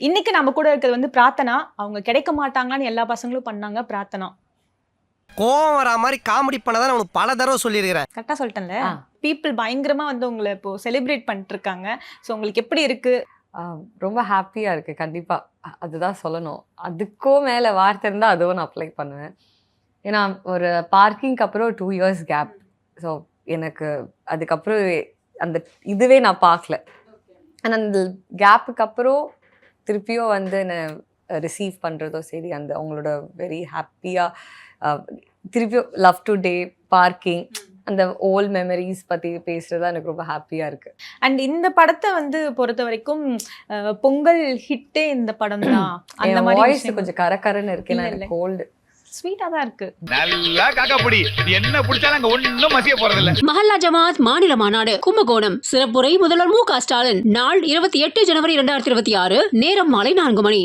இன்னைக்கு நம்ம கூட இருக்கிறது வந்து பிரார்த்தனா. அவங்க கிடைக்க மாட்டாங்களான்னு எல்லா பசங்களும் பண்ணாங்க பிரார்த்தனா. கோவம் வரா மாதிரி காமெடி பண்ணதான் உனக்கு பல தடவை சொல்லியிருக்கிறேன். கரெக்டா சொல்லிட்டேன்ல. பீப்புள் பயங்கரமா வந்து உங்களை இப்போ செலிப்ரேட் பண்ணிட்டு இருக்காங்க. ஸோ உங்களுக்கு எப்படி இருக்கு? ரொம்ப ஹாப்பியாக இருக்குது கண்டிப்பாக. அதுதான் சொல்லணும். அதுக்கும் மேலே வார்த்தை இருந்தால் அதுவும் நான் அப்ளை பண்ணுவேன். ஏன்னா ஒரு பார்க்கிங்க்கு அப்புறம் 2 years கேப். ஸோ எனக்கு அதுக்கப்புறம் அந்த இதுவே நான் பார்க்கல. ஆனால் அந்த கேப்புக்கு அப்புறம் திருப்பியும் வந்து என்னை ரிசீவ் பண்ணுறதோ சரி, அந்த அவங்களோட வெரி ஹாப்பியாக திருப்பியும் லவ் டுடே, பார்க்கிங், அந்த ஓல்ட் மெமரிஸ் பற்றி பேசுகிறது எனக்கு ரொம்ப ஹாப்பியாக இருக்குது. அண்ட் இந்த படத்தை வந்து பொறுத்த வரைக்கும் பொங்கல் ஹிட்டே இந்த படம் தான். அந்த மாதிரி வாய்ஸ் கொஞ்சம் கரகரன்னு இருக்கு. எனக்கு கோல்டு ஸ்வீட்டா தான் இருக்கு. நல்லா காக்கா பொடி என்ன பிடிச்சாலும் அங்க ஒண்ணும் மசிய போறதில்ல. மஹல்லா ஜமாத் மாநில மாநாடு கும்பகோணம். சிறப்புரை முதல்வர் மு.க. ஸ்டாலின். நாள் 28 ஜனவரி 2026. நேரம் மாலை 4 மணி.